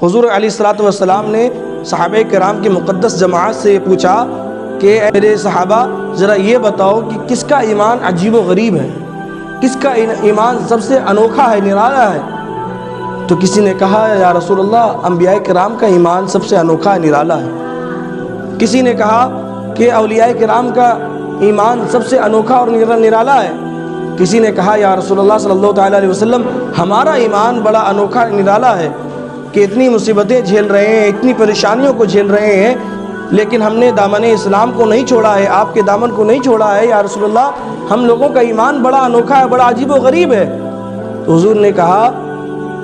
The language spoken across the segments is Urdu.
حضور علیہ الصلوۃ والسلام نے صحابہ کرام کی مقدس جماعت سے پوچھا کہ اے میرے صحابہ ذرا یہ بتاؤ کہ کس کا ایمان عجیب و غریب ہے، کس کا ایمان سب سے انوکھا ہے، نرالا ہے؟ تو کسی نے کہا یا رسول اللہ انبیاء کرام کا ایمان سب سے انوکھا نرالا ہے۔ کسی نے کہا کہ اولیاء کرام کا ایمان سب سے انوکھا اور نرالا ہے۔ کسی نے کہا یا رسول اللہ صلی اللہ تعالیٰ علیہ وسلم ہمارا ایمان بڑا انوکھا نرالا ہے کہ اتنی مصیبتیں جھیل رہے ہیں، اتنی پریشانیوں کو جھیل رہے ہیں، لیکن ہم نے دامن اسلام کو نہیں چھوڑا ہے، آپ کے دامن کو نہیں چھوڑا ہے یا رسول اللہ، ہم لوگوں کا ایمان بڑا انوکھا ہے، بڑا عجیب و غریب ہے۔ تو حضور نے کہا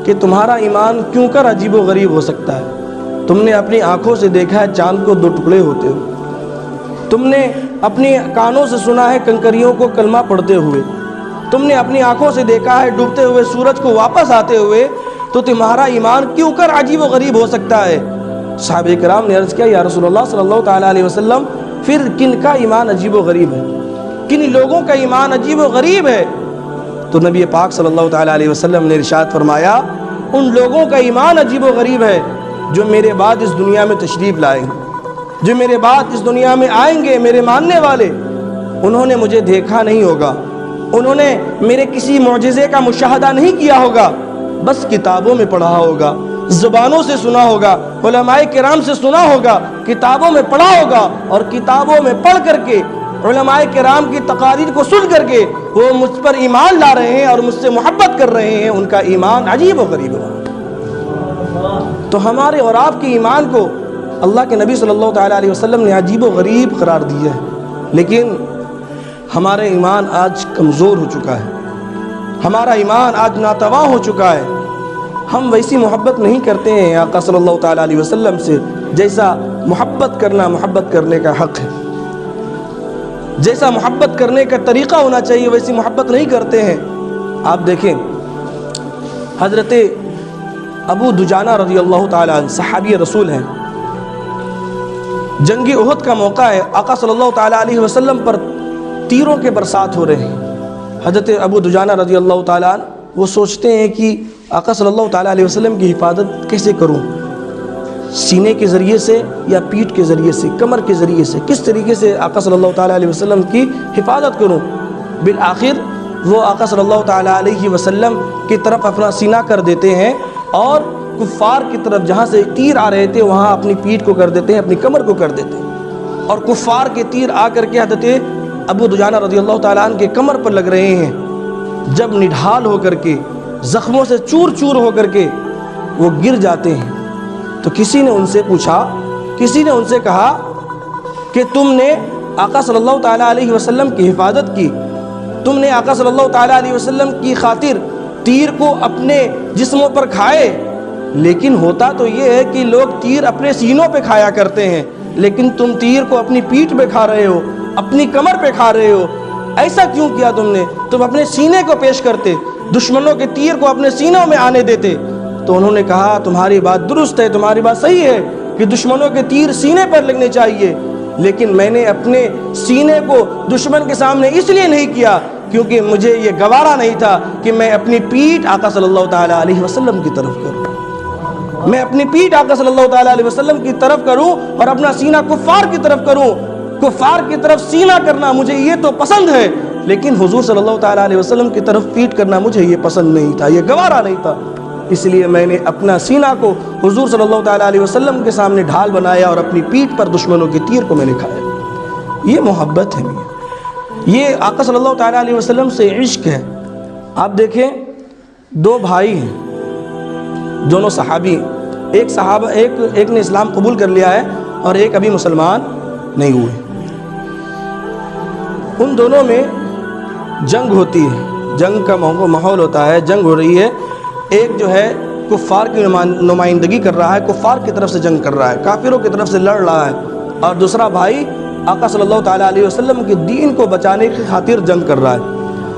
کہ تمہارا ایمان کیوں کر عجیب و غریب ہو سکتا ہے؟ تم نے اپنی آنکھوں سے دیکھا ہے چاند کو دو ٹکڑے ہوتے ہوئے، تم نے اپنی کانوں سے سنا ہے کنکریوں کو کلمہ پڑھتے ہوئے، تم نے اپنی آنکھوں سے دیکھا ہے ڈوبتے ہوئے سورج کو واپس آتے ہوئے، تو تمہارا ایمان کیوں کر عجیب و غریب ہو سکتا ہے؟ صحابہ کرام نے عرض کیا یا رسول اللہ صلی اللہ تعالیٰ علیہ وسلم پھر کن کا ایمان عجیب و غریب ہے، کن لوگوں کا ایمان عجیب و غریب ہے؟ تو نبی پاک صلی اللہ تعالیٰ علیہ وسلم نے ارشاد فرمایا ان لوگوں کا ایمان عجیب و غریب ہے جو میرے بعد اس دنیا میں تشریف لائیں گے، جو میرے بعد اس دنیا میں آئیں گے، میرے ماننے والے۔ انہوں نے مجھے دیکھا نہیں ہوگا، انہوں نے میرے کسی معجزے کا مشاہدہ نہیں کیا ہوگا، بس کتابوں میں پڑھا ہوگا، زبانوں سے سنا ہوگا، علماء کرام سے سنا ہوگا، کتابوں میں پڑھا ہوگا، اور کتابوں میں پڑھ کر کے علماء کرام کی تقاریر کو سن کر کے وہ مجھ پر ایمان لا رہے ہیں اور مجھ سے محبت کر رہے ہیں، ان کا ایمان عجیب و غریب ہے۔ تو ہمارے اور آپ کے ایمان کو اللہ کے نبی صلی اللہ تعالیٰ علیہ وسلم نے عجیب و غریب قرار دیا ہے، لیکن ہمارا ایمان آج کمزور ہو چکا ہے، ہمارا ایمان آج ناتواں ہو چکا ہے۔ ہم ویسی محبت نہیں کرتے ہیں آقا صلی اللہ تعالیٰ علیہ وسلم سے جیسا محبت کرنے کا حق ہے، جیسا محبت کرنے کا طریقہ ہونا چاہیے ویسی محبت نہیں کرتے ہیں۔ آپ دیکھیں حضرت ابو دجانہ رضی اللہ تعالیٰ عنہ صحابی رسول ہیں، جنگ احد کا موقع ہے، آقا صلی اللہ تعالیٰ علیہ وسلم پر تیروں کے برسات ہو رہے ہیں۔ حضرت ابو دجانہ رضی اللہ تعالیٰ عنہ وہ سوچتے ہیں کہ آقا صلی اللہ تعالیٰ علیہ وسلم کی حفاظت کیسے کروں، سینے کے ذریعے سے یا پیٹھ کے ذریعے سے، کمر کے ذریعے سے، کس طریقے سے آقا صلی اللہ تعالیٰ علیہ وسلم کی حفاظت کروں؟ بالآخر وہ آقا صلی اللہ تعالیٰ علیہ وسلم کی طرف اپنا سینہ کر دیتے ہیں اور کفار کی طرف جہاں سے تیر آ رہے تھے وہاں اپنی پیٹھ کو کر دیتے ہیں، اپنی کمر کو کر دیتے ہیں، اور کفار کے تیر آ کر کے حضرت ابو دجانہ رضی اللہ تعالیٰ عنہ کے کمر پر لگ رہے ہیں۔ جب نڈھال ہو کر کے زخموں سے چور چور ہو کر کے وہ گر جاتے ہیں تو کسی نے ان سے پوچھا، کسی نے ان سے کہا کہ تم نے آقا صلی اللہ تعالیٰ علیہ وسلم کی حفاظت کی، تم نے آقا صلی اللہ تعالیٰ علیہ وسلم کی خاطر تیر کو اپنے جسموں پر کھائے، لیکن ہوتا تو یہ ہے کہ لوگ تیر اپنے سینوں پہ کھایا کرتے ہیں، لیکن تم تیر کو اپنی پیٹھ پہ کھا رہے ہو، اپنی کمر پہ کھا رہے ہو، ایسا کیوں کیا تم نے؟ تم اپنے سینے کو پیش کرتے، دشمنوں کے تیر کو اپنے سینوں میں آنے دیتے۔ تو انہوں نے کہا تمہاری بات درست ہے، تمہاری بات صحیح ہے کہ دشمنوں کے تیر سینے پر لگنے چاہیے، لیکن میں نے اپنے سینے کو دشمن کے سامنے اس لیے نہیں کیا کیونکہ مجھے یہ گوارا نہیں تھا کہ میں اپنی پیٹھ آقا صلی اللہ تعالیٰ علیہ وسلم کی طرف کروں، میں اپنی پیٹھ آقا صلی اللہ تعالیٰ علیہ وسلم کی طرف کروں اور اپنا سینہ کفار کی طرف کروں۔ کفار کی طرف سینہ کرنا مجھے یہ تو پسند ہے، لیکن حضور صلی اللہ تعالیٰ علیہ وسلم کی طرف پیٹھ کرنا مجھے یہ پسند نہیں تھا، یہ گوارا نہیں تھا، اس لیے میں نے اپنا سینہ کو حضور صلی اللہ تعالیٰ علیہ وسلم کے سامنے ڈھال بنایا اور اپنی پیٹھ پر دشمنوں کے تیر کو میں نے کھایا۔ یہ محبت ہے، یہ آقا صلی اللہ تعالیٰ علیہ وسلم سے عشق ہے۔ آپ دیکھیں دو بھائی ہیں، دونوں صحابی، ایک نے اسلام قبول کر لیا ہے اور ایک ابھی مسلمان نہیں ہوئے۔ ان دونوں میں جنگ ہوتی ہے، جنگ کا ماحول ہوتا ہے، جنگ ہو رہی ہے، ایک جو ہے کفار کی نمائندگی کر رہا ہے، کفار کی طرف سے جنگ کر رہا ہے، کافروں کی طرف سے لڑ رہا ہے، اور دوسرا بھائی آقا صلی اللہ تعالیٰ علیہ وسلم کے دین کو بچانے کی خاطر جنگ کر رہا ہے،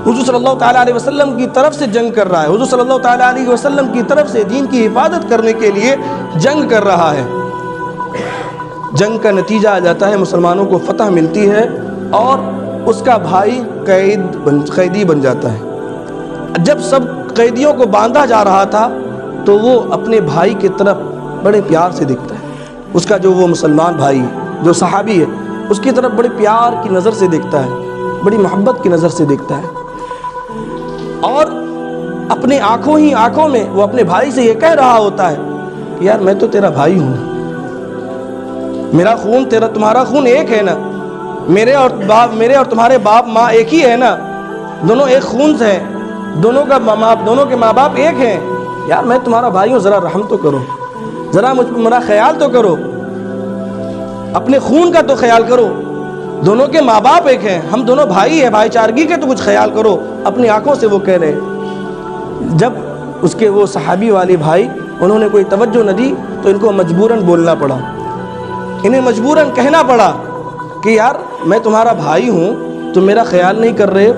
حضور صلی اللہ تعالیٰ علیہ وسلم کی طرف سے جنگ کر رہا ہے، حضور صلی اللہ تعالیٰ علیہ وسلم کی طرف سے دین کی حفاظت کرنے کے لیے جنگ کر رہا ہے۔ جنگ کا نتیجہ آ جاتا ہے، مسلمانوں کو فتح ملتی ہے اور اس کا بھائی قیدی بن جاتا ہے۔ جب سب قیدیوں کو باندھا جا رہا تھا تو وہ اپنے بھائی کی طرف بڑے پیار سے دیکھتا ہے، اس کا جو وہ مسلمان بھائی جو صحابی ہے اس کی طرف بڑے پیار کی نظر سے دیکھتا ہے، بڑی محبت کی نظر سے دیکھتا ہے، اور اپنے آنکھوں میں وہ اپنے بھائی سے یہ کہہ رہا ہوتا ہے کہ یار میں تو تیرا بھائی ہوں، میرا خون تمہارا خون ایک ہے نا، میرے اور تمہارے باپ ماں ایک ہی ہے نا، دونوں ایک خون سے ہیں، دونوں کے ماں باپ ایک ہیں، یار میں تمہارا بھائی ہوں، ذرا رحم تو کرو، ذرا میرا خیال تو کرو، اپنے خون کا تو خیال کرو، دونوں کے ماں باپ ایک ہیں، ہم دونوں بھائی ہیں، بھائی چارگی کے تو کچھ خیال کرو۔ اپنی آنکھوں سے وہ کہہ رہے۔ جب اس کے وہ صحابی والے بھائی انہوں نے کوئی توجہ نہ دی تو ان کو مجبوراً بولنا پڑا، انہیں مجبوراً کہنا پڑا کہ یار میں تمہارا بھائی ہوں، تم میرا خیال نہیں کر رہے۔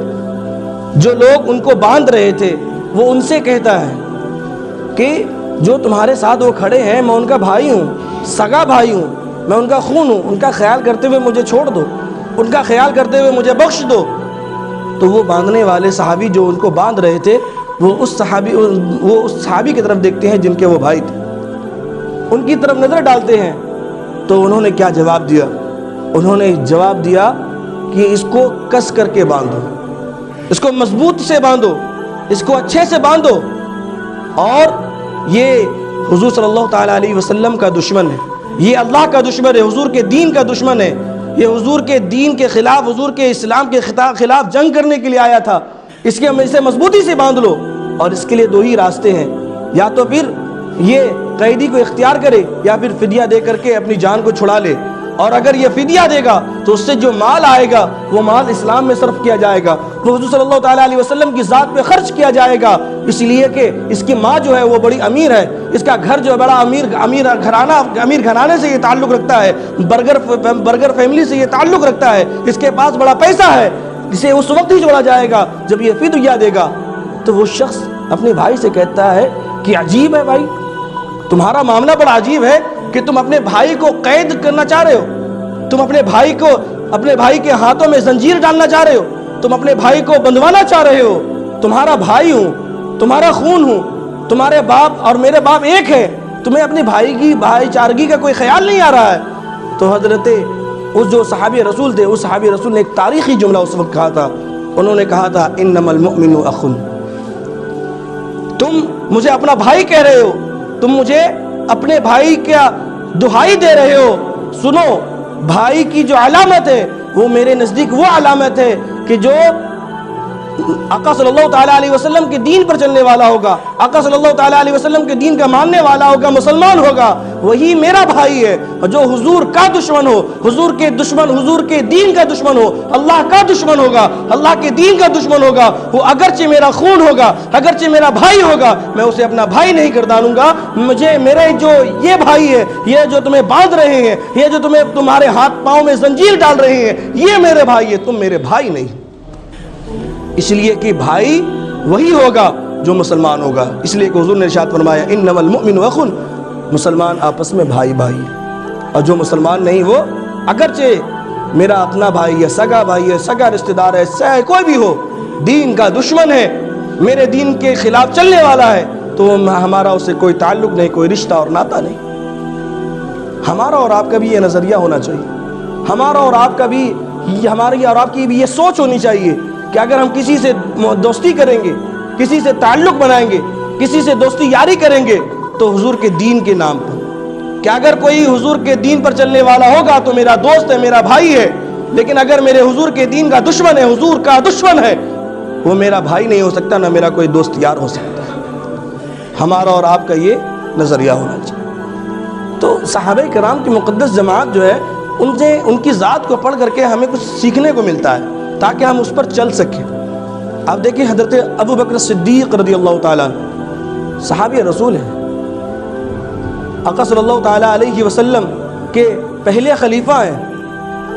جو لوگ ان کو باندھ رہے تھے وہ ان سے کہتا ہے کہ جو تمہارے ساتھ وہ کھڑے ہیں میں ان کا بھائی ہوں، سگا بھائی ہوں، میں ان کا خون ہوں، ان کا خیال کرتے ہوئے مجھے چھوڑ دو، ان کا خیال کرتے ہوئے مجھے بخش دو۔ تو وہ باندھنے والے صحابی جو ان کو باندھ رہے تھے وہ اس صحابی کی طرف دیکھتے ہیں جن کے وہ بھائی تھے، ان کی طرف نظر ڈالتے ہیں۔ تو انہوں نے کیا جواب دیا؟ انہوں نے جواب دیا کہ اس کو کس کر کے باندھو، اس کو مضبوط سے باندھو، اس کو اچھے سے باندھو، اور یہ حضور صلی اللہ تعالیٰ علیہ وسلم کا دشمن ہے، یہ اللہ کا دشمن ہے، حضور کے دین کا دشمن ہے، یہ حضور کے دین کے خلاف، حضور کے اسلام کے خلاف جنگ کرنے کے لیے آیا تھا، اسے مضبوطی سے باندھ لو۔ اور اس کے لیے دو ہی راستے ہیں، یا تو پھر یہ قیدی کو اختیار کرے یا پھر فدیہ دے کر کے اپنی جان کو چھڑا لے، اور اگر یہ فدیہ دے گا تو اس سے جو مال آئے گا وہ مال اسلام میں صرف کیا جائے گا، وہ حضور صلی اللہ تعالیٰ علیہ وسلم کی ذات پہ خرچ کیا جائے گا، اس لیے کہ اس کی ماں جو ہے وہ بڑی امیر ہے، اس کا گھر جو ہے بڑا امیر گھرانے سے یہ تعلق رکھتا ہے، برگر فیملی سے یہ تعلق رکھتا ہے، اس کے پاس بڑا پیسہ ہے، اسے اس وقت ہی چھوڑا جائے گا جب یہ فدیہ دے گا۔ تو وہ شخص اپنے بھائی سے کہتا ہے کہ عجیب ہے بھائی، تمہارا معاملہ بڑا عجیب ہے کہ تم اپنے بھائی کو قید کرنا چاہ رہے ہو، تم اپنے بھائی کے ہاتھوں میں زنجیر ڈالنا چاہ رہے ہو، تم اپنے بھائی کو بندھوانا چاہ رہے ہو، تمہارا بھائی ہوں، تمہارا خون ہوں، تمہارے باپ اور میرے باپ ایک ہے، تمہیں اپنے بھائی کی بھائی چارگی کا کوئی خیال نہیں آ رہا ہے۔ تو حضرت اس جو صحابی رسول تھے، اس صحابی رسول نے ایک تاریخی جملہ اس وقت کہا تھا، انہوں نے کہا تھا انما المؤمن اخ، تم مجھے اپنا بھائی کہہ رہے ہو، تم مجھے اپنے بھائی کا دہائی دے رہے ہو، سنو بھائی کی جو علامت ہے وہ میرے نزدیک وہ علامت ہے کہ جو آقا صلی اللہ تعالیٰ علیہ وسلم کے دین پر چلنے والا ہوگا، آقا صلی اللہ تعالیٰ علیہ وسلم کے دین کا ماننے والا ہوگا، مسلمان ہوگا، وہی میرا بھائی ہے۔ اور جو حضور کا دشمن ہو، حضور کے دین کا دشمن ہو، اللہ کا دشمن ہوگا، اللہ کے دین کا دشمن ہوگا، وہ اگرچہ میرا خون ہوگا، اگرچہ میرا بھائی ہوگا، میں اسے اپنا بھائی نہیں گردانوں گا۔ میرے جو یہ بھائی ہے، یہ جو تمہیں باندھ رہے ہیں، یہ جو تمہارے ہاتھ پاؤں میں زنجیر ڈال رہے ہیں، یہ میرے بھائی ہے، تم میرے بھائی نہیں۔ اس لیے کہ بھائی وہی ہوگا جو مسلمان ہوگا، اس لیے کہ حضور نے ارشاد فرمایا انما المؤمن اخ، مسلمان آپس میں بھائی بھائی، اور جو مسلمان نہیں وہ اگرچہ میرا اپنا بھائی ہے، سگا رشتہ دار ہے، چاہے کوئی بھی ہو، دین کا دشمن ہے، میرے دین کے خلاف چلنے والا ہے، تو ہمارا اسے کوئی تعلق نہیں، کوئی رشتہ اور ناتا نہیں۔ ہمارا اور آپ کا بھی یہ نظریہ ہونا چاہیے، ہماری اور آپ کی بھی یہ سوچ ہونی چاہیے کہ اگر ہم کسی سے دوستی کریں گے، کسی سے تعلق بنائیں گے، کسی سے دوستی یاری کریں گے تو حضور کے دین کے نام پر، کہ اگر کوئی حضور کے دین پر چلنے والا ہوگا تو میرا دوست ہے، میرا بھائی ہے، لیکن اگر میرے حضور کے دین کا دشمن ہے، حضور کا دشمن ہے، وہ میرا بھائی نہیں ہو سکتا، نہ میرا کوئی دوست یار ہو سکتا ہے۔ ہمارا اور آپ کا یہ نظریہ ہونا چاہیے۔ تو صحابہ کرام کی مقدس جماعت جو ہے ان کی ذات کو پڑھ کر کے ہمیں کچھ سیکھنے کو ملتا ہے تاکہ ہم اس پر چل سکیں۔ آپ دیکھیں حضرت ابو بکر صدیق رضی اللہ تعالیٰ عنہ صحابی رسول ہیں، آقا صلی اللہ تعالیٰ علیہ وسلم کے پہلے خلیفہ ہیں۔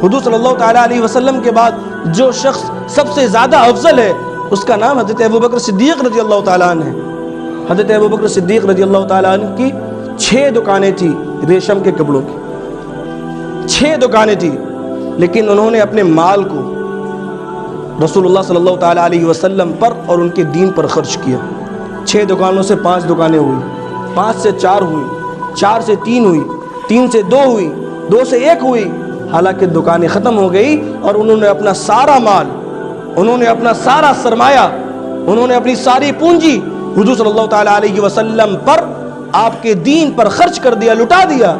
حضور صلی اللہ تعالیٰ علیہ وسلم کے بعد جو شخص سب سے زیادہ افضل ہے اس کا نام حضرت ابو بکر صدیق رضی اللہ تعالیٰ عنہ ہے۔ حضرت ابو بکر صدیق رضی اللہ تعالیٰ عنہ کی 6 دکانیں تھیں ریشم کے کپڑوں کی، 6 دکانیں تھیں، لیکن انہوں نے اپنے مال کو رسول اللہ صلی اللہ تعالیٰ علیہ وسلم پر اور ان کے دین پر خرچ کیا۔ 6 دکانوں سے 5 دکانیں ہوئی، 5 سے 4 ہوئی، 4 سے 3 ہوئی, 3 سے 2 ہوئی, 2 سے 1 ہوئی, حالانکہ دکانیں ختم ہو گئی اور انہوں نے اپنا سارا مال, انہوں نے اپنا سارا سرمایہ, انہوں نے اپنی ساری پونجی حضور صلی اللہ تعالیٰ علیہ وسلم پر, آپ کے دین پر خرچ کر دیا, لٹا دیا.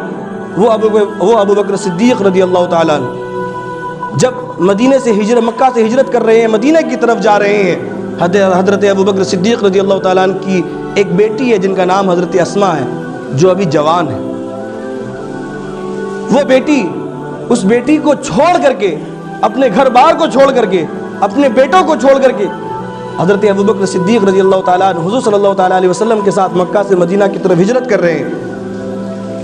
وہ ابو بکر صدیق رضی اللہ تعالیٰ عنہ جب مدینے سے مکہ سے ہجرت کر رہے ہیں, مدینہ کی طرف جا رہے ہیں, حضرت ابو بکر صدیق رضی اللہ تعالیٰ عنہ کی ایک بیٹی ہے جن کا نام حضرت اسماء ہے, جو ابھی جوان ہے. وہ بیٹی, اس بیٹی کو چھوڑ کر کے, اپنے گھر بار کو چھوڑ کر کے, اپنے بیٹوں کو چھوڑ کر کے حضرت ابو بکر صدیق رضی اللہ تعالیٰ عنہ حضور صلی اللہ تعالیٰ علیہ وسلم کے ساتھ مکہ سے مدینہ کی طرف ہجرت کر رہے ہیں.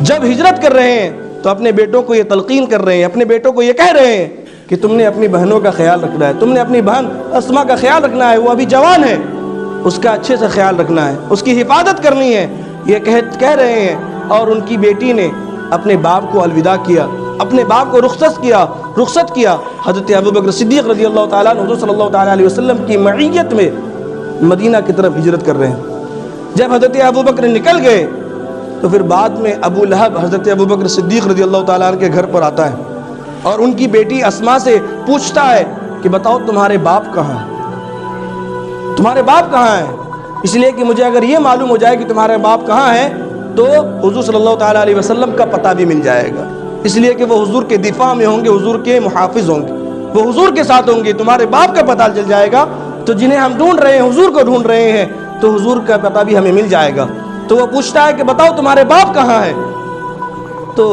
جب ہجرت کر رہے ہیں تو اپنے بیٹوں کو یہ تلقین کر رہے ہیں, اپنے بیٹوں کو یہ کہہ رہے ہیں کہ تم نے اپنی بہنوں کا خیال رکھنا ہے, تم نے اپنی بہن اسماء کا خیال رکھنا ہے, وہ ابھی جوان ہے, اس کا اچھے سے خیال رکھنا ہے, اس کی حفاظت کرنی ہے, یہ کہہ رہے ہیں. اور ان کی بیٹی نے اپنے باپ کو الوداع کیا, اپنے باپ کو رخصت کیا. حضرت ابو بکر صدیق رضی اللہ تعالیٰ عنہ حضور صلی اللہ تعالیٰ علیہ وسلم کی معیت میں مدینہ کی طرف ہجرت کر رہے ہیں. جب حضرت ابو بکر نکل گئے تو پھر بعد میں ابو لہب حضرت ابو بکر صدیق رضی اللہ تعالیٰ عنہ کے گھر پر آتا ہے اور ان کی بیٹی اسماء سے پوچھتا ہے کہ بتاؤ تمہارے باپ کہاں ہیں, تمہارے باپ کہاں ہیں, اس لیے کہ مجھے اگر یہ معلوم ہو جائے کہ تمہارے باپ کہاں ہیں تو حضور صلی اللہ تعالیٰ علیہ وسلم کا پتہ بھی مل جائے گا, اس لیے کہ وہ حضور کے دفاع میں ہوں گے, حضور کے محافظ ہوں گے, وہ حضور کے ساتھ ہوں گے. تمہارے باپ کا پتہ چل جائے گا تو جنہیں ہم ڈھونڈ رہے ہیں, حضور کو ڈھونڈ رہے ہیں, تو حضور کا پتہ بھی ہمیں مل جائے گا. تو وہ پوچھتا ہے کہ بتاؤ تمہارے باپ کہاں ہیں. تو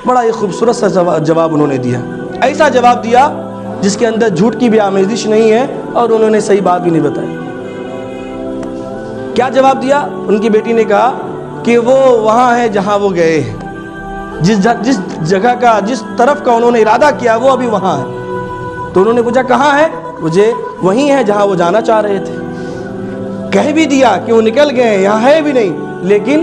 بڑا ایک خوبصورت سا جواب انہوں نے دیا, ایسا جواب دیا جس کے اندر جھوٹ کی بھی آمیزش نہیں ہے اور انہوں نے صحیح بات بھی نہیں بتائی. کیا جواب دیا؟ ان کی بیٹی نے کہا کہ وہ وہاں ہے جہاں وہ گئے ہیں, جس جگہ کا, جس طرف کا انہوں نے ارادہ کیا وہ ابھی وہاں ہے. تو انہوں نے پوچھا کہاں ہے؟ مجھے وہیں ہے جہاں وہ جانا چاہ رہے تھے. کہہ بھی دیا کہ وہ نکل گئے ہیں, یہاں ہے بھی نہیں, لیکن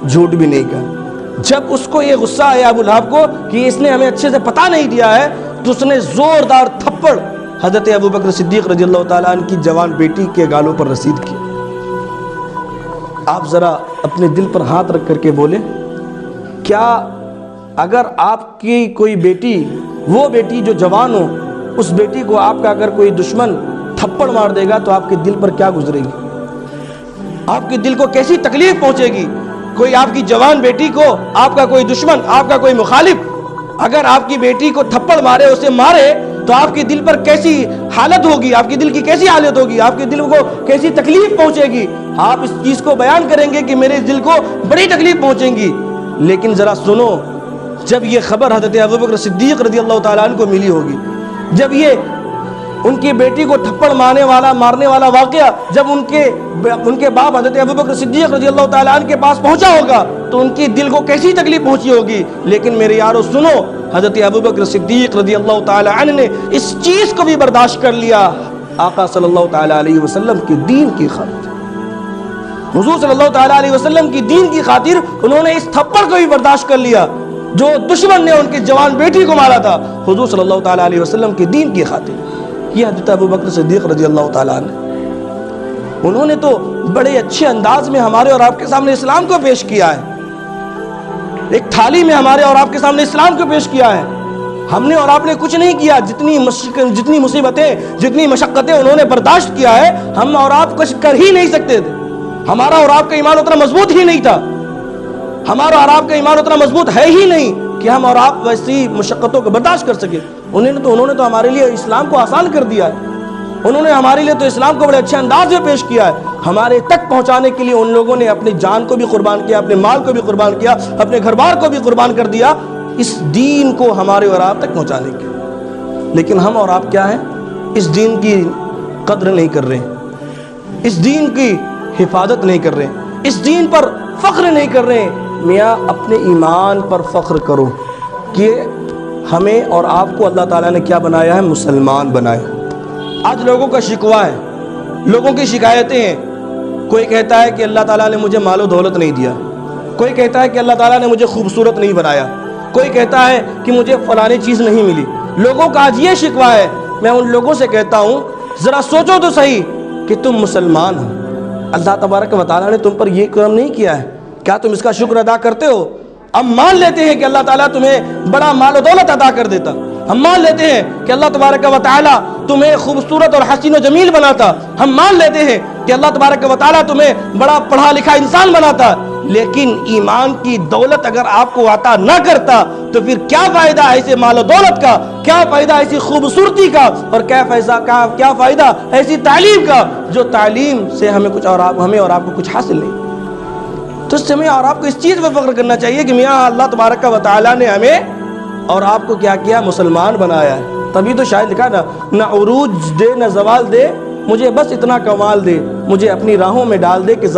جھوٹ بھی نہیں کہا. جب اس کو یہ غصہ آیا ابو لہب کو کہ اس نے ہمیں اچھے سے پتہ نہیں دیا ہے, تو اس نے زوردار تھپڑ حضرت ابو بکر صدیق رضی اللہ تعالیٰ عنہ کی جوان بیٹی کے گالوں پر رسید کی. آپ ذرا اپنے دل پر ہاتھ رکھ کر کے بولیں, کیا اگر آپ کی کوئی بیٹی, وہ بیٹی جو جوان ہو, اس بیٹی کو آپ کا اگر کوئی دشمن تھپڑ مار دے گا تو آپ کے دل پر کیا گزرے گی؟ آپ کے دل کو کیسی تکلیف پہنچے گی؟ کوئی آپ کی جوان بیٹی کو آپ کا کوئی دشمن, آپ کا کوئی مخالف اگر آپ کی بیٹی کو تھپڑ مارے, اسے مارے, تو آپ کے دل پر کیسی حالت ہوگی, آپ کے دل کی کیسی حالت ہوگی, آپ کے دل کو کیسی تکلیف پہنچے گی؟ آپ اس چیز کو بیان کریں گے کہ میرے دل کو بڑی تکلیف پہنچیں گی. لیکن ذرا سنو, جب یہ خبر حضرت ابو بکر صدیق رضی اللہ تعالیٰ عنہ کو ملی ہوگی, جب یہ ان کی بیٹی کو تھپڑ مارنے والا واقعہ جب ان کے باپ حضرت ابو بکر صدیق رضی اللہ تعالیٰ عنہ کے پاس پہنچا ہوگا تو ان کی دل کو کیسی تکلیف پہنچی ہوگی. لیکن میرے یارو سنو, حضرت ابو بکر صدیق رضی اللہ تعالیٰ عنہ نے اس چیز کو بھی برداشت کر لیا, آقا صلی اللہ تعالیٰ علیہ وسلم کے دین کی خاطر, حضور صلی اللہ تعالیٰ علیہ وسلم کی دین کی خاطر انہوں نے اس تھپڑ کو بھی برداشت کر لیا جو دشمن نے ان کی جوان بیٹی کو مارا تھا, حضور صلی اللہ تعالیٰ علیہ وسلم کی دین کی خاطر. یہ حضرت ابو بکر صدیق رضی اللہ تعالیٰ عنہ, انہوں نے تو بڑے اچھے انداز میں ہمارے اور آپ کے سامنے اسلام کو پیش کیا ہے, ایک تھالی میں ہمارے اور آپ کے سامنے اسلام کو پیش کیا ہے. ہم نے اور آپ نے کچھ نہیں کیا, جتنی مصیبتیں, جتنی مشقتیں انہوں نے برداشت کیا ہے, ہم اور آپ کچھ کر ہی نہیں سکتے تھے. ہمارا اور آپ کا ایمان اتنا مضبوط ہی نہیں تھا, ہمارا اور آپ کا ایمان اتنا مضبوط ہے ہی نہیں کہ ہم اور آپ ویسی مشقتوں کو برداشت کر سکے. انہوں نے تو ہمارے لیے اسلام کو آسان کر دیا ہے, انہوں نے ہمارے لیے تو اسلام کو بڑے اچھے انداز میں پیش کیا ہے. ہمارے تک پہنچانے کے لیے ان لوگوں نے اپنی جان کو بھی قربان کیا, اپنے مال کو بھی قربان کیا, اپنے گھر بار کو بھی قربان کر دیا اس دین کو ہمارے اور آپ تک پہنچانے کے. لیکن ہم اور آپ کیا ہیں, اس دین کی قدر نہیں کر رہے, اس دین کی حفاظت نہیں کر رہے, اس دین پر فخر نہیں کر رہے. میاں اپنے ایمان پر فخر کرو کہ ہمیں اور آپ کو اللہ تعالیٰ نے کیا بنایا ہے, مسلمان بنایا. آج لوگوں کا شکوہ ہے, لوگوں کی شکایتیں ہیں. کوئی کہتا ہے کہ اللہ تعالیٰ نے مجھے مال و دولت نہیں دیا, کوئی کہتا ہے کہ اللہ تعالیٰ نے مجھے خوبصورت نہیں بنایا, کوئی کہتا ہے کہ مجھے فلانی چیز نہیں ملی. لوگوں کا آج یہ شکوہ ہے. میں ان لوگوں سے کہتا ہوں ذرا سوچو تو صحیح کہ تم مسلمان ہو, اللہ تبارک و تعالیٰ نے تم پر یہ کرم نہیں کیا ہے کیا تم اس کا شکر ادا کرتے ہو؟ ہم مان لیتے ہیں کہ اللہ تعالیٰ تمہیں بڑا مال و دولت عطا کر دیتا، ہم مان لیتے ہیں کہ اللہ تبارک و تعالیٰ تمہیں خوبصورت اور حسین و جمیل بناتا، ہم مان لیتے ہیں کہ اللہ تبارک و تعالیٰ تمہیں بڑا پڑھا لکھا انسان بناتا، لیکن ایمان کی دولت اگر آپ کو عطا نہ کرتا تو پھر کیا فائدہ ایسے مال و دولت کا، کیا فائدہ ایسی خوبصورتی کا، اور کیا فائدہ ایسی تعلیم کا جو تعلیم سے ہمیں اور آپ کو کچھ حاصل نہیں۔ تو اس سے ہمیں اور آپ کو اس چیز پہ فخر کرنا چاہیے کہ میاں اللہ تبارک و تعالیٰ نے ہمیں اور آپ کو کیا کیا؟ مسلمان بنایا ہے۔ تبھی تو شاید لکھا نا، نہ عروج دے نہ زوال دے، مجھے بس اتنا کمال دے، مجھے اپنی راہوں میں ڈال دے کہ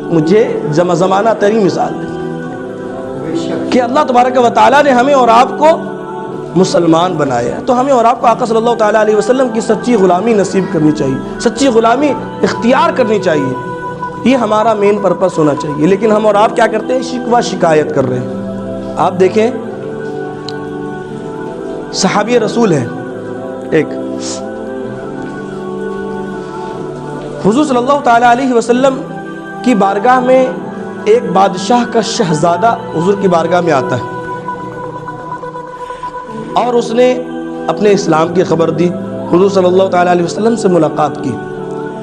مجھے زمانہ تری مثال دے۔ کہ اللہ تبارک و تعالیٰ نے ہمیں اور آپ کو مسلمان بنایا ہے، تو ہمیں اور آپ کو آقا صلی اللہ تعالیٰ علیہ وسلم کی سچی غلامی نصیب کرنی چاہیے، سچی غلامی اختیار کرنی چاہیے، یہ ہمارا مین پرپس ہونا چاہیے۔ لیکن ہم اور آپ کیا کرتے ہیں؟ شکوہ شکایت کر رہے ہیں۔ آپ دیکھیں صحابی رسول ہے ایک، حضور صلی اللہ تعالیٰ علیہ وسلم کی بارگاہ میں ایک بادشاہ کا شہزادہ حضور کی بارگاہ میں آتا ہے اور اس نے اپنے اسلام کی خبر دی، حضور صلی اللہ تعالیٰ علیہ وسلم سے ملاقات کی۔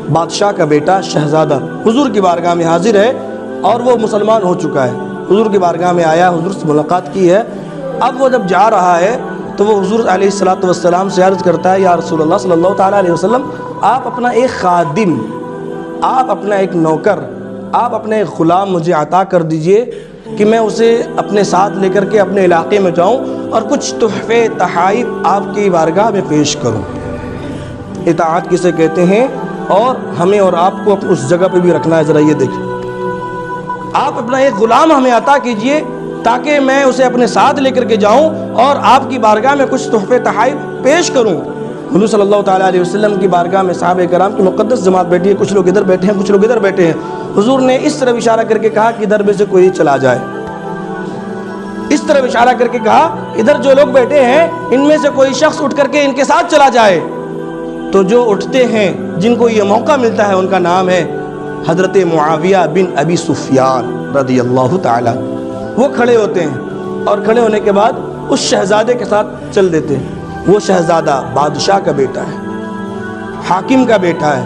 بادشاہ کا بیٹا شہزادہ حضور کی بارگاہ میں حاضر ہے اور وہ مسلمان ہو چکا ہے، حضور کی بارگاہ میں آیا، حضور سے ملاقات کی ہے۔ اب وہ جب جا رہا ہے تو وہ حضور علیہ السلام سے عرض کرتا ہے، یا رسول اللہ صلی اللہ تعالیٰ علیہ وسلم، آپ اپنا ایک خادم، آپ اپنا ایک نوکر، آپ اپنا ایک غلام مجھے عطا کر دیجئے کہ میں اسے اپنے ساتھ لے کر کے اپنے علاقے میں جاؤں اور کچھ تحفے تحائف آپ کی بارگاہ میں پیش کروں۔ اطاعت کسے کہتے ہیں؟ اور ہمیں اور آپ کو اس جگہ پہ بھی رکھنا ہے۔ ذرا یہ دیکھیں، آپ اپنا ایک غلام ہمیں عطا کیجئے تاکہ میں اسے اپنے ساتھ لے کر کے جاؤں اور آپ کی بارگاہ میں کچھ تحفے تحائف پیش کروں۔ حضور صلی اللہ تعالیٰ علیہ وسلم کی بارگاہ میں صحابہ کرام کی مقدس جماعت بیٹھی ہے، کچھ لوگ ادھر بیٹھے ہیں، کچھ لوگ ادھر بیٹھے ہیں۔ حضور نے اس طرف اشارہ کر کے کہا کہ ادھر میں سے کوئی چلا جائے، اس طرف اشارہ کر کے کہا ادھر جو لوگ بیٹھے ہیں ان میں سے کوئی شخص اٹھ کر کے ان کے ساتھ چلا جائے۔ تو جو اٹھتے ہیں، جن کو یہ موقع ملتا ہے، ان کا نام ہے حضرت معاویہ بن ابی سفیان رضی اللہ تعالیٰ۔ وہ کھڑے ہوتے ہیں اور کھڑے ہونے کے بعد اس شہزادے کے ساتھ چل دیتے ہیں۔ وہ شہزادہ بادشاہ کا بیٹا ہے، حاکم کا بیٹا ہے،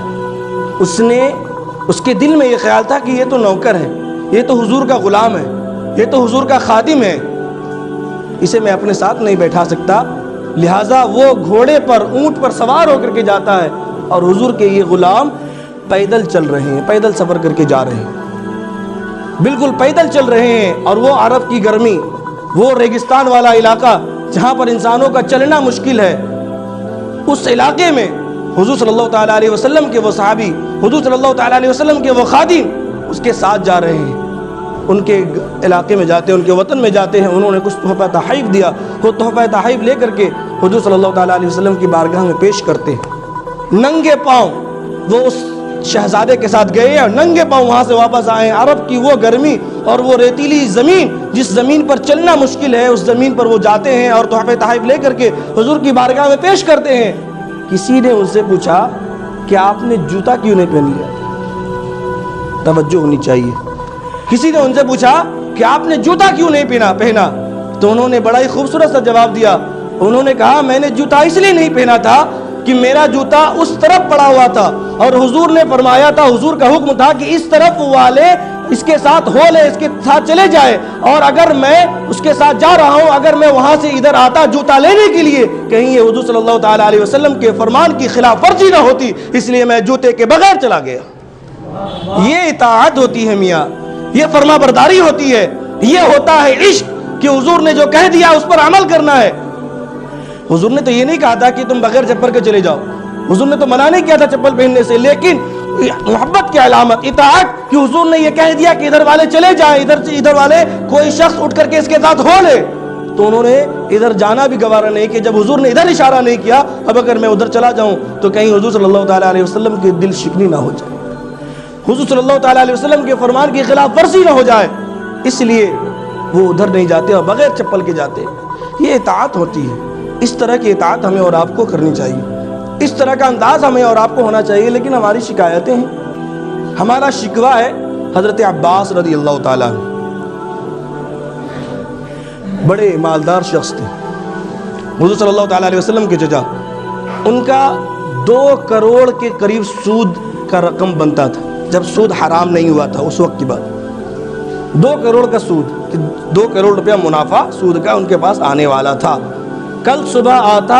اس کے دل میں یہ خیال تھا کہ یہ تو نوکر ہے، یہ تو حضور کا غلام ہے، یہ تو حضور کا خادم ہے، اسے میں اپنے ساتھ نہیں بیٹھا سکتا، لہٰذا وہ گھوڑے پر، اونٹ پر سوار ہو کر کے جاتا ہے اور حضور کے یہ غلام پیدل چل رہے ہیں، پیدل سفر کر کے جا رہے ہیں، بالکل پیدل چل رہے ہیں۔ اور وہ عرب کی گرمی، وہ ریگستان والا علاقہ جہاں پر انسانوں کا چلنا مشکل ہے، اس علاقے میں حضور صلی اللہ تعالیٰ علیہ وسلم کے وہ صحابی، حضور صلی اللہ تعالیٰ علیہ وسلم کے وہ خادم اس کے ساتھ جا رہے ہیں، ان کے علاقے میں جاتے ہیں، ان کے وطن میں جاتے ہیں۔ انہوں نے کچھ تحفہ تحائف دیا، وہ تحفہ تحائف لے کر کے حضور صلی اللہ تعالیٰ علیہ وسلم کی بارگاہ میں پیش کرتے ہیں۔ ننگے پاؤں وہ اس شہزادے کے ساتھ گئے اور ننگے پاؤں وہاں سے واپس آئے۔ عرب کی وہ گرمی اور وہ ریتیلی زمین، جس زمین پر چلنا مشکل ہے، اس زمین پر وہ جاتے ہیں اور تحفہ تحائف لے کر کے حضور کی بارگاہ میں پیش کرتے ہیں۔ کسی نے ان سے پوچھا کہ آپ نے جوتا کیوں نہیں پہن لیا؟ توجہ ہونی چاہیے۔ کسی نے ان سے پوچھا کہ آپ نے جوتا کیوں نہیں پہنا؟ تو انہوں نے بڑا ہی خوبصورت سا جواب دیا۔ انہوں نے کہا میں نے جوتا اس لیے نہیں پہنا تھا کہ میرا جوتا اس طرف پڑا ہوا تھا اور حضور نے فرمایا تھا، حضور کا حکم تھا کہ اس طرف والے اس کے ساتھ ہو لے، اس کے ساتھ چلے جائے، اور اگر میں اس کے ساتھ جا رہا ہوں، اگر میں وہاں سے ادھر آتا جوتا لینے کے لیے، کہیں یہ حضور صلی اللہ تعالیٰ علیہ وسلم کے فرمان کی خلاف ورزی نہ ہوتی، اس لیے میں جوتے کے بغیر چلا گیا۔ یہ اطاعت ہوتی ہے میاں، یہ فرما برداری ہوتی ہے، یہ ہوتا ہے عشق کہ حضور نے جو کہہ دیا اس پر عمل کرنا ہے۔ حضور نے تو یہ نہیں کہا تھا کہ تم بغیر چپل کے چلے جاؤ، حضور نے تو منع نہیں کیا تھا چپل پہننے سے، لیکن محبت کی علامت اطاعت کہ حضور نے یہ کہہ دیا کہ ادھر والے چلے جائیں، ادھر والے کوئی شخص اٹھ کر کے اس کے ساتھ ہو لے، تو انہوں نے ادھر جانا بھی گوارا نہیں کہ جب حضور نے ادھر اشارہ نہیں کیا، اب اگر میں ادھر چلا جاؤں تو کہیں حضور صلی اللہ تعالیٰ علیہ وسلم کی دل شکنی نہ ہو جائے، حضور صلی اللہ تعالیٰ علیہ وسلم کے فرمان کی خلاف ورزی نہ ہو جائے، اس لیے وہ ادھر نہیں جاتے اور بغیر چپل کے جاتے۔ یہ اطاعت ہوتی ہے۔ اس طرح کی اطاعت ہمیں اور آپ کو کرنی چاہیے، اس طرح کا انداز ہمیں اور آپ کو ہونا چاہیے۔ لیکن ہماری شکایتیں ہیں، ہمارا شکوہ ہے، حضرت عباس رضی اللہ تعالیٰ عنہ بڑے مالدار شخص تھے، حضور صلی اللہ تعالیٰ علیہ وسلم کے چچا. ان کا 2 کروڑ کے قریب سود کا رقم بنتا تھا جب سود حرام نہیں ہوا تھا اس وقت کی بات. 2 کروڑ کا سود، 2 کروڑ روپیہ منافع سود کا ان کے پاس آنے والا تھا. کل صبح آتا،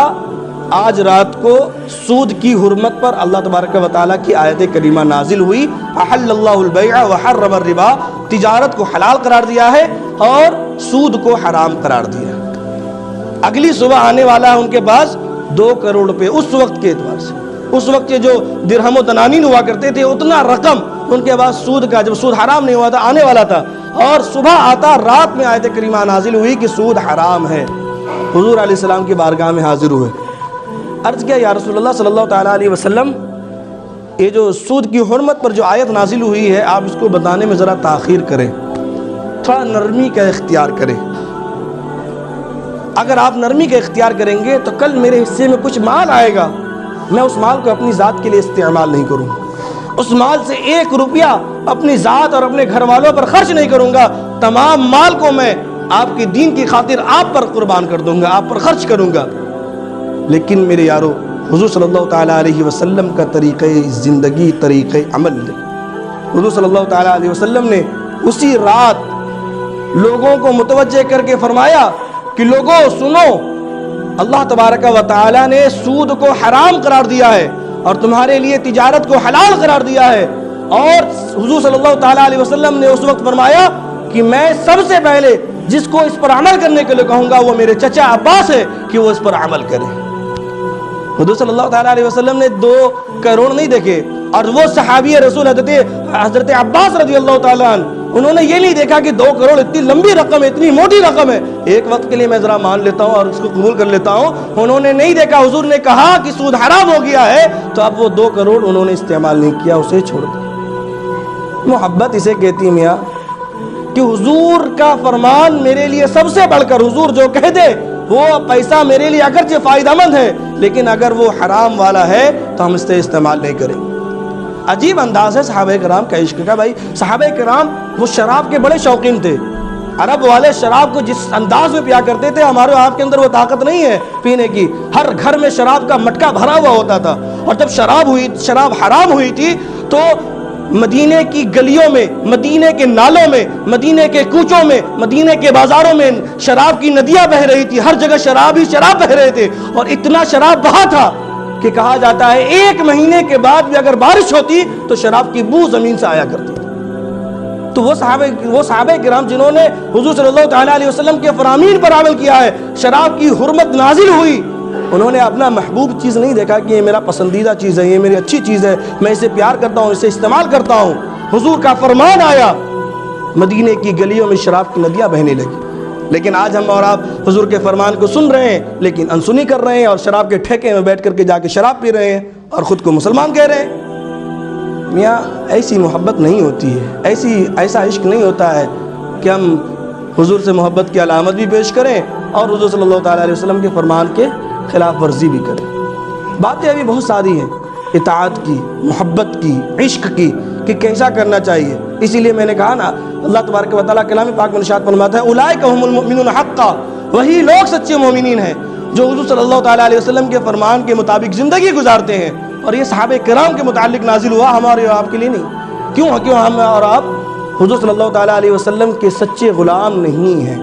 آج رات کو سود کی حرمت پر اللہ تبارک و تعالیٰ کی آیت کریمہ نازل ہوئی، احل اللہ البیع وحرم الربا، تجارت کو حلال قرار دیا ہے اور سود کو حرام قرار دیا ہے. اگلی صبح آنے والا ہے ان کے پاس 2 کروڑ روپے اس وقت کے اعتبار سے. اس وقت کے جو درہم و دنانین ہوا کرتے تھے اتنا رقم ان کے پاس سود کا، جب سود حرام نہیں ہوا تھا، آنے والا تھا. اور صبح آتا، رات میں آیت کریمہ نازل ہوئی کہ سود حرام ہے. حضور علیہ السلام کی بارگاہ میں حاضر ہوئے، عرض کیا یا رسول اللہ صلی اللہ تعالیٰ علیہ وسلم، یہ جو سود کی حرمت پر جو آیت نازل ہوئی ہے آپ اس کو بتانے میں ذرا تاخیر کریں، تھوڑا نرمی کا اختیار کریں. اگر آپ نرمی کا اختیار کریں گے تو کل میرے حصے میں کچھ مال آئے گا، میں اس مال کو اپنی ذات کے لیے استعمال نہیں کروں گا، اس مال سے 1 روپیہ اپنی ذات اور اپنے گھر والوں پر خرچ نہیں کروں گا، تمام مال کو میں آپ کے دین کی خاطر آپ پر قربان کر دوں گا، آپ پر خرچ کروں گا. لیکن میرے یارو، حضور صلی اللہ تعالیٰ علیہ وسلم کا طریقہ زندگی، طریقہ عمل ہے. حضور صلی اللہ تعالیٰ علیہ وسلم نے اسی رات لوگوں کو متوجہ کر کے فرمایا کہ لوگوں سنو، اللہ تبارک و تعالیٰ نے سود کو حرام قرار دیا ہے اور تمہارے لیے تجارت کو حلال قرار دیا ہے. اور حضور صلی اللہ تعالیٰ علیہ وسلم نے اس وقت فرمایا کہ میں سب سے پہلے جس کو اس پر عمل کرنے کے لیے کہوں گا وہ میرے چچا عباس ہے کہ وہ اس پر عمل کرے. حضور صلی اللہ تعالیٰ علیہ وسلم نے 2 کروڑ نہیں دیکھے، اور وہ صحابی رسول حضرت عباس رضی اللہ تعالیٰ عنہ، انہوں نے یہ نہیں دیکھا کہ 2 کروڑ اتنی لمبی رقم ہے، اتنی موٹی رقم ہے، ایک وقت کے لیے میں ذرا مان لیتا ہوں اور اس کو قبول کر لیتا ہوں. انہوں نے نہیں دیکھا، حضور نے کہا کہ سود حرام ہو گیا ہے تو اب وہ 2 کروڑ انہوں نے استعمال نہیں کیا، اسے چھوڑ دیا. محبت اسے کہتی میاں کہ حضور کا فرمان میرے لیے سب سے بڑھ کر، حضور جو کہہ دے وہ پیسہ میرے لیے اگرچہ فائدہ مند ہے لیکن اگر وہ حرام والا ہے تو ہم اس سے استعمال نہیں کریں. عجیب انداز ہے صحابہ کرام کا عشق کا. بھائی صحابہ کرام وہ شراب کے بڑے شوقین تھے. عرب والے شراب کو جس انداز میں پیا کرتے تھے، ہمارے آپ کے اندر وہ طاقت نہیں ہے پینے کی. ہر گھر میں شراب کا مٹکا بھرا ہوا ہوتا تھا. اور جب شراب حرام ہوئی تھی تو مدینے کی گلیوں میں، مدینے کے نالوں میں، مدینے کے کوچوں میں، مدینے کے بازاروں میں شراب کی ندیاں بہہ رہی تھی. ہر جگہ شراب ہی شراب بہہ رہے تھے اور اتنا شراب بہا تھا کہ کہا جاتا ہے 1 مہینے کے بعد بھی اگر بارش ہوتی تو شراب کی بو زمین سے آیا کرتی. تو وہ صحابہ کرام جنہوں نے حضور صلی اللہ تعالیٰ علیہ وسلم کے فرامین پر عمل کیا ہے، شراب کی حرمت نازل ہوئی، انہوں نے اپنا محبوب چیز نہیں دیکھا کہ یہ میرا پسندیدہ چیز ہے، یہ میری اچھی چیز ہے، میں اسے پیار کرتا ہوں، اسے استعمال کرتا ہوں. حضور کا فرمان آیا، مدینے کی گلیوں میں شراب کی ندیاں بہنے لگی. لیکن آج ہم اور آپ حضور کے فرمان کو سن رہے ہیں لیکن انسنی کر رہے ہیں اور شراب کے ٹھیکے میں بیٹھ کر کے جا کے شراب پی رہے ہیں اور خود کو مسلمان کہہ رہے ہیں. میاں ایسی محبت نہیں ہوتی ہے، ایسا عشق نہیں ہوتا ہے کہ ہم حضور سے محبت کی علامت بھی پیش کریں اور حضور صلی اللہ تعالیٰ علیہ وسلم کے فرمان کے خلاف ورزی بھی کریں. باتیں ابھی بہت ساری ہیں اطاعت کی، محبت کی، عشق کی، کہ کیسا کرنا چاہیے. اسی لیے میں نے کہا نا، اللہ تبارک و تعالیٰ کلام پاک میں ارشاد فرماتا ہے اولئک هم المؤمنون حقا، وہی لوگ سچے مومنین ہیں جو حضور صلی اللہ تعالیٰ علیہ وسلم کے فرمان کے مطابق زندگی گزارتے ہیں. اور یہ صحابہ کرام کے متعلق نازل ہوا، ہمارے اور آپ کے لیے نہیں. کیوں ہم اور آپ حضور صلی اللہ تعالیٰ علیہ وسلم کے سچے غلام نہیں ہیں.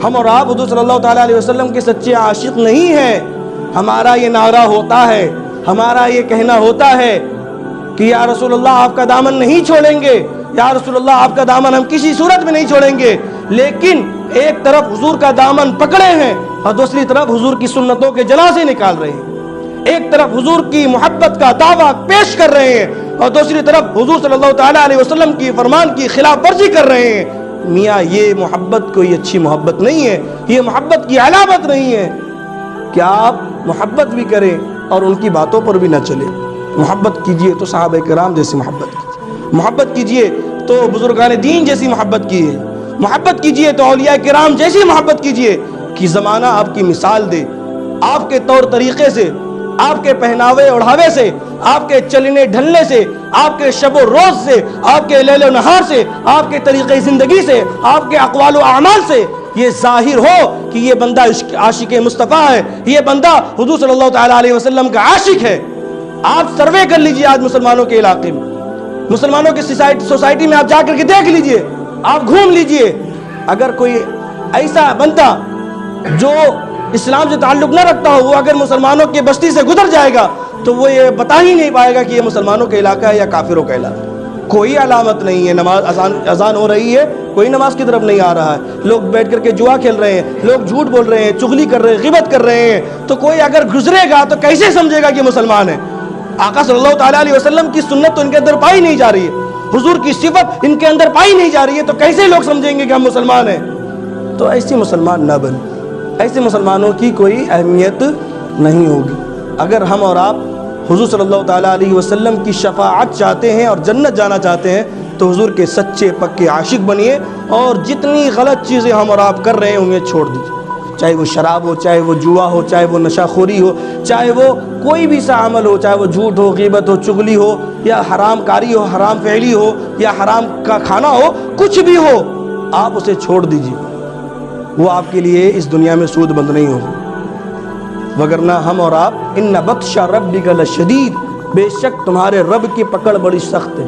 ہم اور آپ حضور صلی اللہ تعالیٰ علیہ وسلم کے سچے عاشق نہیں ہیں. ہمارا یہ نعرہ ہوتا ہے، ہمارا یہ کہنا ہوتا ہے کہ یا رسول اللہ آپ کا دامن نہیں چھوڑیں گے، یا رسول اللہ آپ کا دامن ہم کسی صورت میں نہیں چھوڑیں گے. لیکن ایک طرف حضور کا دامن پکڑے ہیں اور دوسری طرف حضور کی سنتوں کے جنازے نکال رہے ہیں. ایک طرف حضور کی محبت کا دعویٰ پیش کر رہے ہیں اور دوسری طرف حضور صلی اللہ تعالیٰ علیہ وسلم کی فرمان کی خلاف ورزی کر رہے ہیں. میاں یہ محبت کوئی اچھی محبت نہیں ہے، یہ محبت کی علامت نہیں ہے کہ آپ محبت بھی کریں اور ان کی باتوں پر بھی نہ چلیں. محبت کیجئے تو صحابہ کرام جیسی محبت کیجئے، محبت کیجئے تو بزرگان دین جیسی محبت کیجئے، محبت کیجئے تو اولیاء کرام جیسی محبت کیجئے کہ زمانہ آپ کی مثال دے، آپ کے طور طریقے سے آپ کے پہناوے اوڑھاوے سے، آپ کے چلنے ڈھلنے سے، آپ کے شب و روز سے، آپ کے لیل و نہار سے، آپ کے طریقے زندگی سے، آپ کے اقوال و اعمال سے یہ ظاہر ہو کہ یہ بندہ عاشق مصطفیٰ ہے، یہ بندہ حضور صلی اللہ تعالیٰ علیہ وسلم کا عاشق ہے۔ آپ سروے کر لیجئے آج مسلمانوں کے علاقے میں، مسلمانوں کی سوسائٹی میں آپ جا کر کے دیکھ لیجئے، آپ گھوم لیجئے، اگر کوئی ایسا بندہ جو اسلام سے تعلق نہ رکھتا ہو، وہ اگر مسلمانوں کی بستی سے گزر جائے گا تو وہ یہ بتا ہی نہیں پائے گا کہ یہ مسلمانوں کا علاقہ ہے یا کافروں کا علاقہ ہے۔ کوئی علامت نہیں ہے، نماز اذان ہو رہی ہے، کوئی نماز کی طرف نہیں آ رہا ہے، لوگ بیٹھ کر کے جوا کھیل رہے ہیں، لوگ جھوٹ بول رہے ہیں، چغلی کر رہے ہیں، غیبت کر رہے ہیں، تو کوئی اگر گزرے گا تو کیسے سمجھے گا کہ مسلمان ہے؟ آقا صلی اللہ تعالیٰ علیہ وسلم کی سنت تو ان کے اندر پائی نہیں جا رہی ہے، حضور کی صفت ان کے اندر پائی نہیں جا رہی ہے، تو کیسے لوگ سمجھیں گے کہ ہم مسلمان ہیں؟ تو ایسے مسلمان نہ بن، ایسے مسلمانوں کی کوئی اہمیت نہیں ہوگی۔ اگر ہم اور آپ حضور صلی اللہ تعالیٰ علیہ وسلم کی شفاعت چاہتے ہیں اور جنت جانا چاہتے ہیں تو حضور کے سچے پکے عاشق بنیے، اور جتنی غلط چیزیں ہم اور آپ کر رہے ہیں انہیں چھوڑ دیجیے، چاہے وہ شراب ہو، چاہے وہ جوا ہو، چاہے وہ نشہ خوری ہو، چاہے وہ کوئی بھی سا عمل ہو، چاہے وہ جھوٹ ہو، غیبت ہو، چغلی ہو، یا حرام کاری ہو، حرام فعلی ہو، یا حرام کا کھانا ہو، کچھ بھی ہو آپ اسے چھوڑ دیجیے، وہ آپ کے لیے اس دنیا میں سود مند نہیں ہو، وگرنہ ہم اور آپ ان بطش ربک لشدید، بے شک تمہارے رب کی پکڑ بڑی سخت ہے،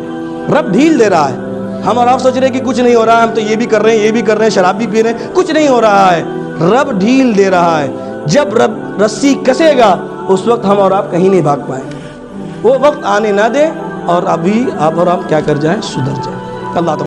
رب ڈھیل دے رہا ہے۔ ہم اور آپ سوچ رہے ہیں کہ کچھ نہیں ہو رہا ہے، ہم تو یہ بھی کر رہے ہیں، یہ بھی کر رہے ہیں، شراب بھی پی رہے ہیں، کچھ نہیں ہو رہا ہے، رب ڈھیل دے رہا ہے۔ جب رب رسی کسے گا اس وقت ہم اور آپ کہیں نہیں بھاگ پائیں، وہ وقت آنے نہ دے، اور ابھی آپ اور آپ کیا کر جائیں، سدھر جائیں۔ اللہ